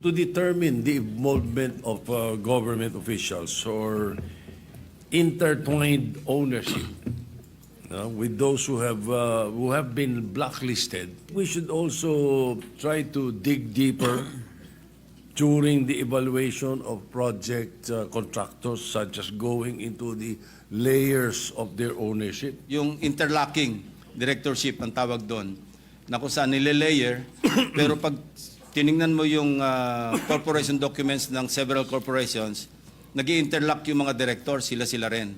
to determine the involvement of government officials or intertwined ownership with those who have been blacklisted. We should also try to dig deeper during the evaluation of project contractors, such as going into the layers of their ownership. Yung interlocking directorship ang tawag doon, na kung saan nile-layer, pero pag tiningnan mo yung corporation documents ng several corporations, nag-i-interlock yung mga director, sila-sila rin.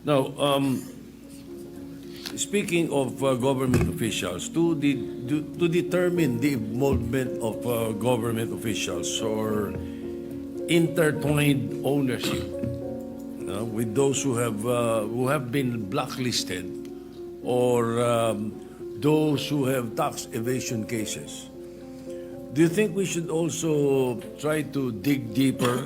Now, speaking of government officials, to determine the involvement of government officials or intertwined ownership with those who have been blacklisted or those who have tax evasion cases. Do you think we should also try to dig deeper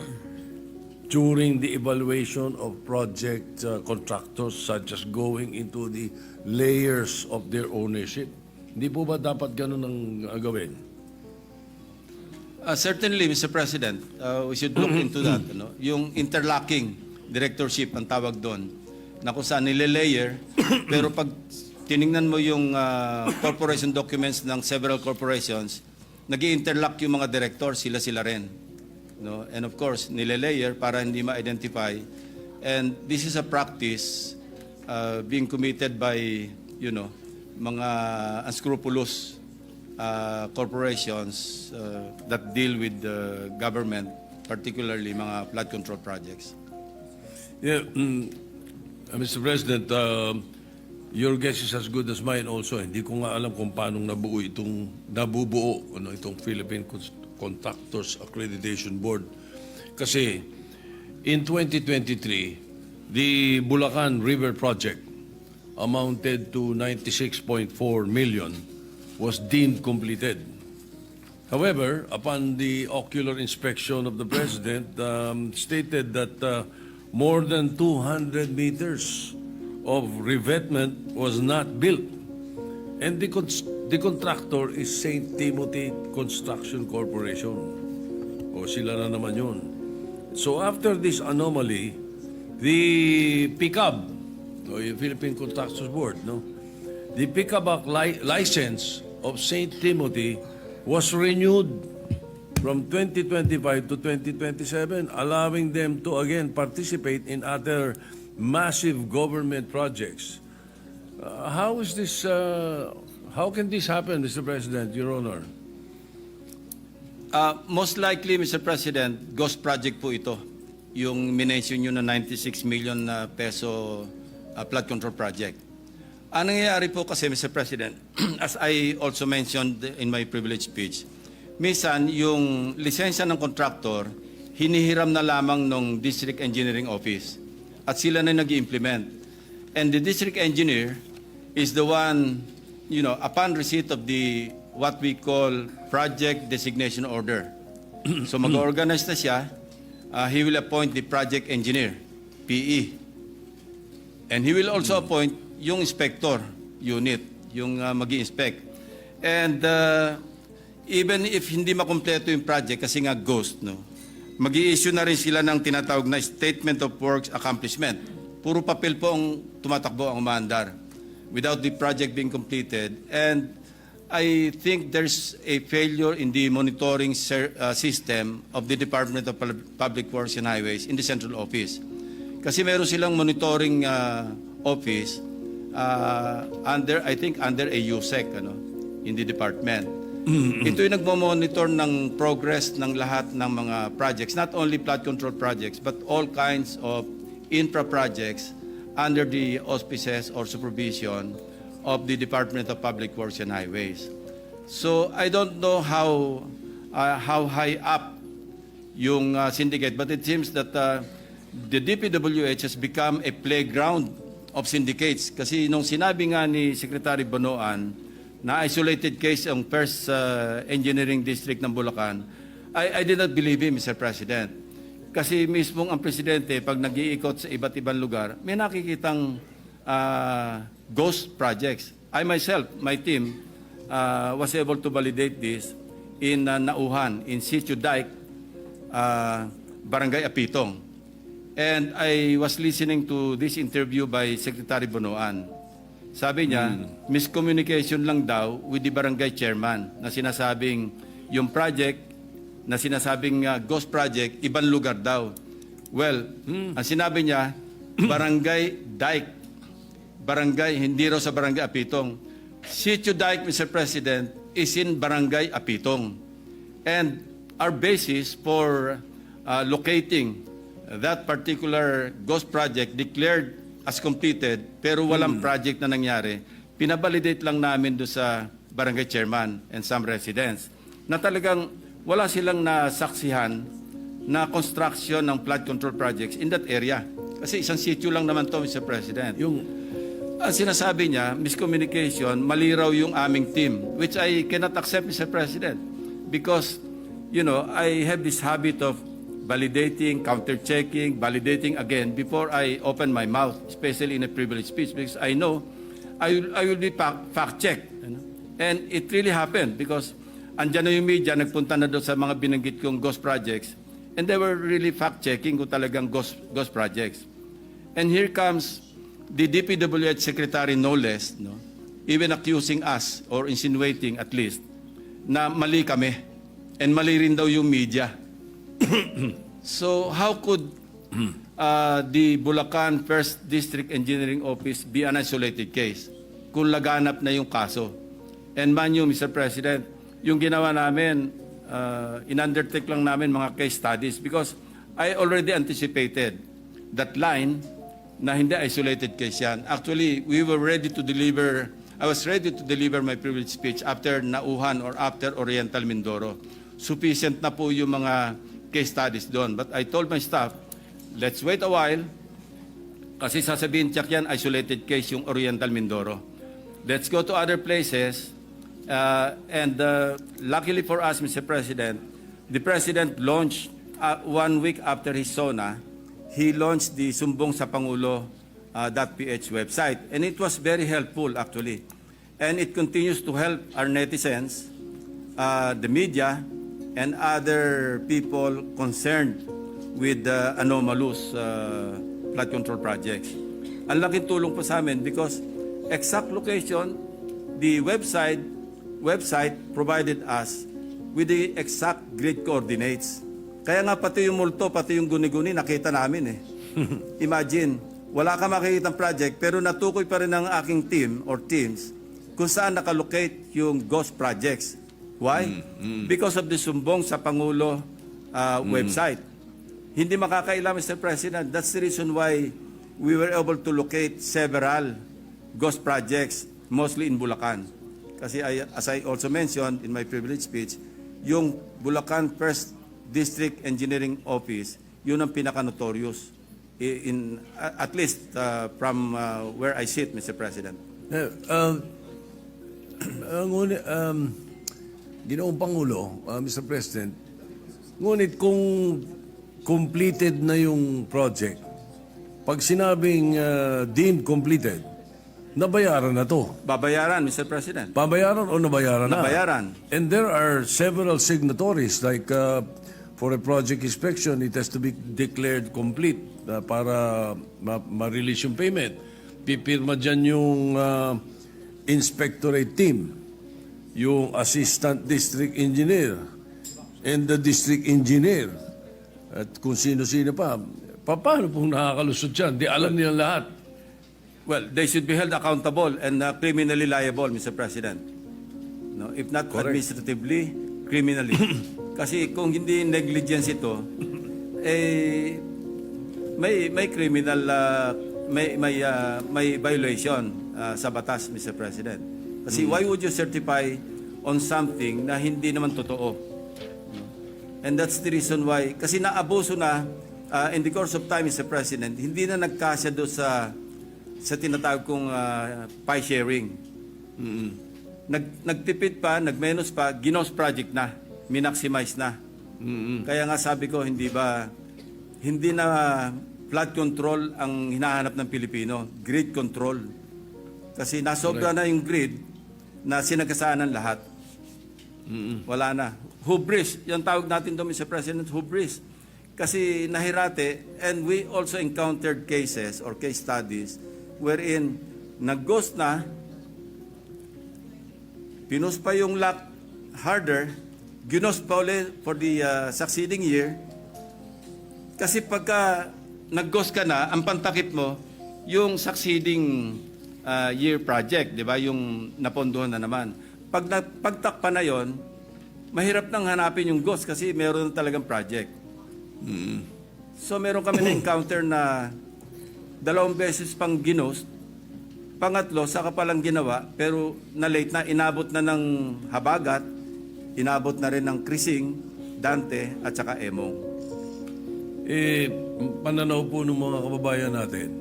during the evaluation of project contractors, such as going into the layers of their ownership? Hindi po ba dapat ganun ang gawin? Certainly, Mr. President, we should look into that. Yung interlocking directorship ang tawag doon, na kung saan nile-layer, pero pag tiningnan mo yung corporation documents ng several corporations, nag-i-interlock yung mga director, sila-sila rin. And of course, nile-layer para hindi ma-identify. And this is a practice being committed by, mga unscrupulous corporations that deal with the government, particularly mga flood control projects. Yeah, Mr. President, your guess is as good as mine also. Hindi ko nga alam kung paano nabubuo itong Philippine Contractors Accreditation Board. Kasi in 2023, the Bulacan River Project amounted to 96.4 million was deemed completed. However, upon the ocular inspection of the President, stated that more than 200 meters of revetment was not built. And the contractor is St. Timothy Construction Corporation. O sila na naman yun. So after this anomaly, the PICAB, o yung Philippine Contractors Board, the PICAB license of St. Timothy was renewed from 2025 to 2027, allowing them to again participate in other massive government projects. How is this? How can this happen, Mr. President, Your Honor? Most likely, Mr. President, ghost project po ito. Yung minention nyo na 96 million peso flood control project. Ang nangyayari po kasi, Mr. President, as I also mentioned in my privilege speech, minsan yung lisensya ng contractor, hinihiram na lamang ng District Engineering Office at sila na nag-implement. And the District Engineer is the one, upon receipt of the what we call Project Designation Order. So mag-organize na siya, he will appoint the Project Engineer, PE. And he will also appoint yung inspector unit, yung mag-i-inspect. And even if hindi makumpleto yung project kasi nga ghost, mag-i-issue na rin sila ng tinatawag na Statement of Works Accomplishment. Puro papel po ang tumatakbo, ang umaandar without the project being completed. And I think there's a failure in the monitoring system of the Department of Public Works and Highways in the central office. Kasi meron silang monitoring office under a USEC in the department. Ito yung nagmo-monitor ng progress ng lahat ng mga projects, not only flood control projects, but all kinds of infra projects under the auspices or supervision of the Department of Public Works and Highways. So I don't know how high up yung syndicate, but it seems that the DPWH has become a playground of syndicates. Kasi nung sinabi nga ni Secretary Bonoan na isolated case ang first engineering district ng Bulacan, I did not believe him, Mr. President. Kasi mismong ang Presidente, pag nag-iikot sa iba't ibang lugar, may nakikitang ghost projects. I myself, my team, was able to validate this in Nauhan, in Sitio Dike, Barangay Apitong. And I was listening to this interview by Secretary Bonoan. Sabi niya, miscommunication lang daw with the barangay chairman na sinasabing yung project, na sinasabing ghost project, ibang lugar daw. Well, ang sinabi niya, Barangay Dike. Barangay, hindi raw sa Barangay Apitong. Sitio Dike, Mr. President, is in Barangay Apitong. And our basis for locating that particular ghost project declared as completed pero walang project na nangyari, pinabalidate lang namin doon sa barangay chairman and some residents na talagang wala silang nasaksihan na construction ng flood control projects in that area. Kasi isang sitio lang naman to, Mr. President. Ang sinasabi niya, miscommunication, mali raw yung aming team, which I cannot accept, Mr. President. Because, you know, I have this habit of validating, counter-checking, validating again before I open my mouth, especially in a privileged speech, because I know I will be fact-checked. You know? And it really happened because andyan na yung media, nagpunta na doon sa mga binanggit kong ghost projects, and they were really fact-checking kung talagang ghost projects. And here comes the DPWH Secretary, no less, no, even accusing us, or insinuating at least, na mali kami, and mali rin daw yung media. So how could the Bulacan First District Engineering Office be an isolated case kung laganap na yung kaso? And man you, Mr. President, yung ginawa namin, in-undertake lang namin mga case studies because I already anticipated that line na hindi isolated case yan. Actually, we were ready to deliver, I was ready to deliver my privilege speech after Nauhan or after Oriental Mindoro. Sufficient na po yung mga case studies doon. But I told my staff, let's wait a while kasi sasabihin check yan, isolated case yung Oriental Mindoro. Let's go to other places. And luckily for us, Mr. President, the President launched 1 week after his SONA, he launched the Sumbong sa Pangulo .ph website. And it was very helpful actually. And it continues to help our netizens, the media, and other people concerned with the anomalous flood control projects. Ang laking tulong po sa amin because exact location, the website provided us with the exact grid coordinates. Kaya nga pati yung multo, pati yung guni-guni, nakita namin eh. Imagine, wala ka makikitang project pero natukoy pa rin ng aking team or teams kung saan nakalocate yung ghost projects. Why? Because of the Sumbong sa Pangulo website. Hindi makakaila, Mr. President. That's the reason why we were able to locate several ghost projects, mostly in Bulacan. Kasi as I also mentioned in my privilege speech, yung Bulacan First District Engineering Office, yun ang pinaka-notorious, at least from where I sit, Mr. President. Ginoong Pangulo, Mr. President, ngunit kung completed na yung project, pag sinabing deemed completed, nabayaran na to. Babayaran, Mr. President. Babayaran o nabayaran na? Nabayaran. And there are several signatories like for a project inspection, it has to be declared complete para ma-release yung payment. Pipirma dyan yung inspectorate team, yung assistant district engineer, and the district engineer, at kung sino-sino pa. Paano pong nakakalusot yan? Di alam nila lahat. Well, they should be held accountable and criminally liable, Mr. President. No, if not Correct. administratively, criminally. Kasi kung hindi negligence ito, eh may criminal may violation sa batas, Mr. President. Kasi why would you certify on something na hindi naman totoo? And that's the reason why, kasi naabuso na in the course of time, Mr. President, hindi na nagkasya doon sa tinatawag kong pie sharing. Nagtipid pa, nagmenos pa, ginos project na, minaximize na. Kaya nga sabi ko, hindi na flood control ang hinahanap ng Pilipino, grid control. Kasi nasobra na yung grid, na sinagasaan ng lahat. Wala na. Hubris. Yung tawag natin doon, Mr. President, hubris. Kasi nahirate, and we also encountered cases or case studies wherein nag-ghost na, pinus pa yung lock harder, ginost pa ulit for the succeeding year. Kasi pagka nag-ghost ka na, ang pantakip mo, yung succeeding year project, di ba? Yung napondohan na naman. Pagtakpa na yon, mahirap nang hanapin yung ghost kasi meron talagang project. So meron kami na-encounter na 2 beses pang ginost, pangatlo, saka palang ginawa, pero na-late na, inabot na ng Habagat, inabot na rin ng Krising, Dante, at saka Emong. Pananaw po ng mga kababayan natin,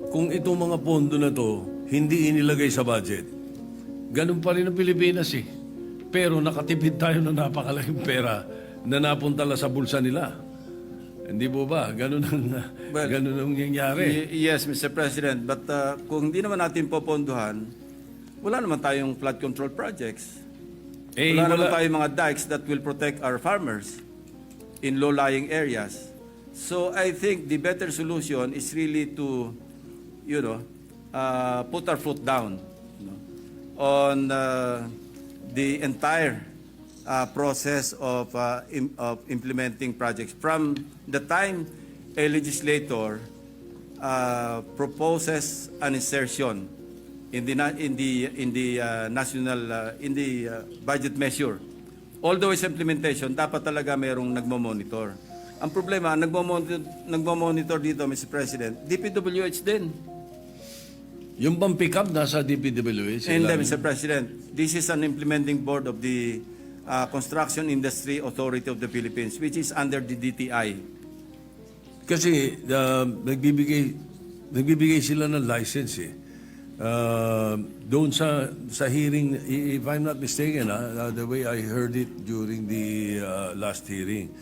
kung itong mga pondo na to hindi inilagay sa budget, ganun pa rin ang Pilipinas eh. Pero nakatipid tayo ng napakalaking pera na napunta lang sa bulsa nila. Hindi po ba? Ganun ang nangyayari. Yes, Mr. President, but kung hindi naman natin popondohan, wala naman tayong flood control projects. Wala naman tayong mga dikes that will protect our farmers in low-lying areas. So I think the better solution is really to, put our foot down on the entire process of implementing projects. From the time a legislator proposes an insertion in the budget measure, all the way sa implementation, dapat talaga mayroong nagmo-monitor. Ang problema, nagmo-monitor dito, Mr. President, DPWH din. Yung bang pick up nasa DPWH? And Mr. President, this is an implementing board of the Construction Industry Authority of the Philippines, which is under the DTI. Kasi nagbibigay sila ng license eh. Doon sa hearing, if I'm not mistaken, the way I heard it during the last hearing,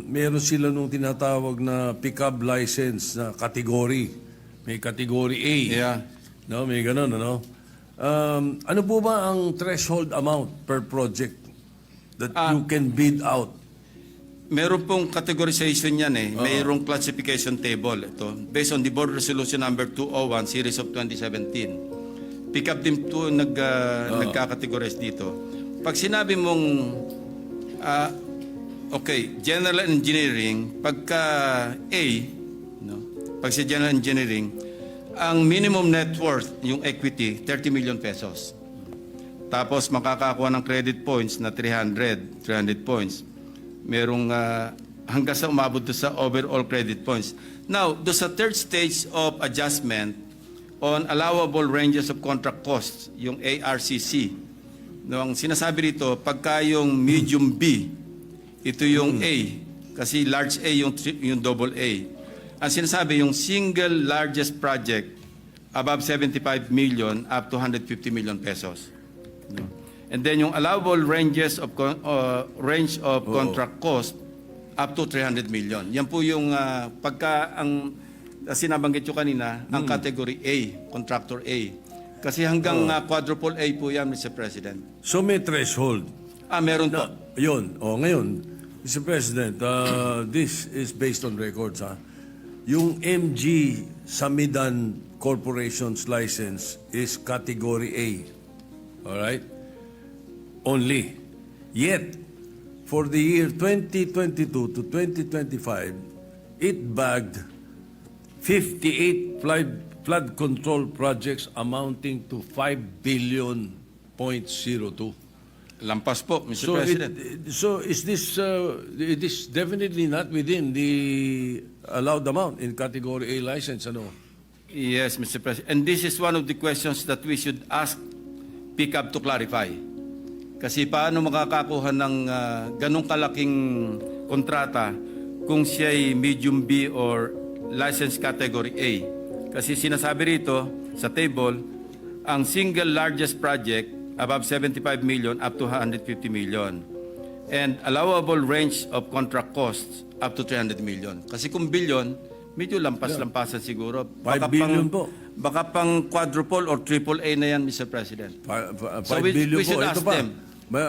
meron sila nung tinatawag na pick-up license na category. May category A. Yeah. No, may ganun, ano? Ano po ba ang threshold amount per project that you can bid out? Meron pong categorization yan eh. Mayroong classification table. Ito, based on the Board Resolution number 201, series of 2017. Pick up din to nagka-categorize dito. Pag sinabi mong, general engineering, pagka A, pag sa general engineering, ang minimum net worth, yung equity, 30 million pesos. Tapos makakakuha ng credit points na 300 points. Merong hanggang sa umabot sa overall credit points. Now, do sa third stage of adjustment on allowable ranges of contract costs, yung ARCC. No, ang sinasabi rito, pagka yung medium B, ito yung A, kasi large A yung double A. Ang sinasabi, yung single largest project above 75 million up to 150 million pesos. No? And then yung allowable ranges of range of contract cost up to 300 million. Yan po yung pagka ang sinabanggit nyo kanina, ang category A, contractor A. Kasi hanggang quadruple A po yan, Mr. President. So may threshold. Meron po. Yun. Ngayon, Mr. President, this is based on records, ha? Yung MG Samidan Corporation's license is category A. All right? Only. Yet, for the year 2022 to 2025, it bagged 58 flood control projects amounting to 5 billion .02. Lampas po, Mr. President. So is this it is definitely not within the allowed amount in category A license, ano? Yes, Mr. President. And this is one of the questions that we should ask PICAB to clarify. Kasi paano makakakuha ng ganong kalaking kontrata kung siya ay medium B or license category A? Kasi sinasabi rito sa table, ang single largest project above 75 million up to 150 million. And allowable range of contract costs up to 300 million. Kasi kung billion, Medyo lampas-lampasan siguro. 5 billion po. Baka pang quadruple or triple A na yan, Mr. President. 5 So we billion should po. ask Ito pa. them.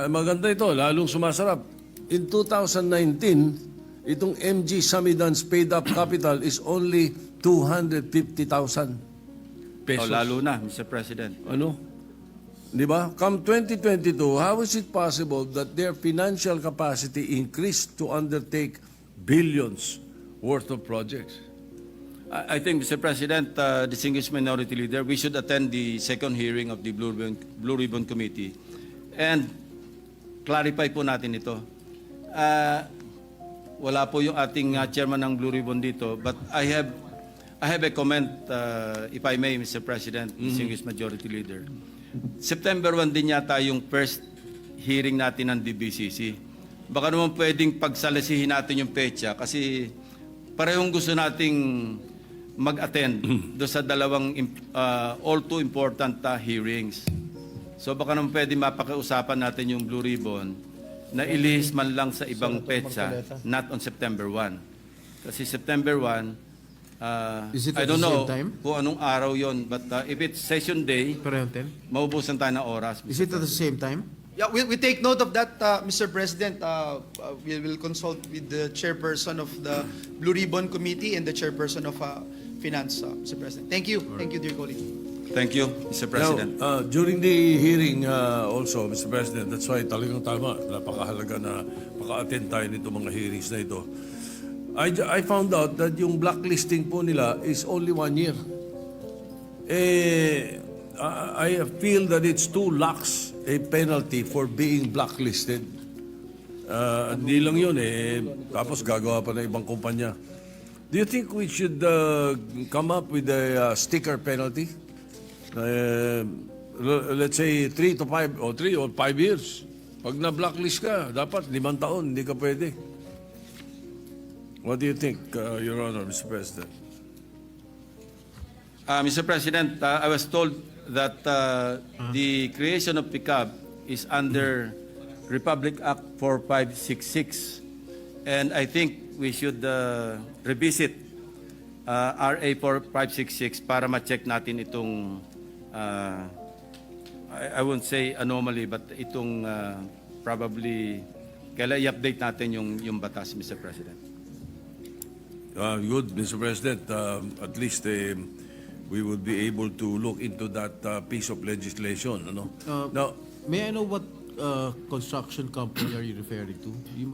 Maganda ito, lalong sumasarap. In 2019, itong MG Samidan's paid up capital is only 250,000 pesos. Lalo na, Mr. President. Ano? Di ba? Come 2022, how is it possible that their financial capacity increased to undertake billions worth of projects? I think, Mr. President, distinguished minority leader, we should attend the second hearing of the Blue Ribbon Committee and clarify po natin ito. Wala po yung ating chairman ng Blue Ribbon dito, but I have a comment, if I may, Mr. President, distinguished majority leader. September 1 din yata yung first hearing natin ng DBCC. Baka naman pwedeng pagsalasihin natin yung petsa kasi parehong gusto nating mag-attend do sa dalawang all too important hearings. So baka naman pwedeng mapakiusapan natin yung Blue Ribbon na ilihis man lang sa ibang petsa, not on September 1. Kasi September 1, Is it I at don't the know same time? kung anong araw yon, but if it's session day, Parehong time? maubusan tayo ng oras. Is it at the same time? Yeah, we take note of that, Mr. President. We will consult with the chairperson of the Blue Ribbon Committee and the chairperson of Finance, Mr. President. Thank you. Thank you, dear colleague. Thank you, Mr. President. Now, during the hearing also, Mr. President, that's why talagang tama, napakahalaga na maka-attend tayo nito mga hearings na ito. I found out that yung blacklisting po nila is only 1 year. I feel that it's too lax a penalty for being blacklisted. Hindi lang yun tapos gagawa pa ng ibang kumpanya. Do you think we should come up with a sticker penalty? Let's say 3 to 5 or 3 or 5 years. Pag na-blacklist ka, dapat 5 taon, hindi ka pwede. What do you think, Your Honor, Mr. President? Mr. President, I was told that the creation of PICAB is under Republic Act 4566. And I think we should revisit RA 4566 para ma-check natin itong, I won't say anomaly, but itong probably, kailan i-update natin yung batas, Mr. President. Good, Mr. President. At least we would be able to look into that piece of legislation. Now, May I know what construction company are you referring to?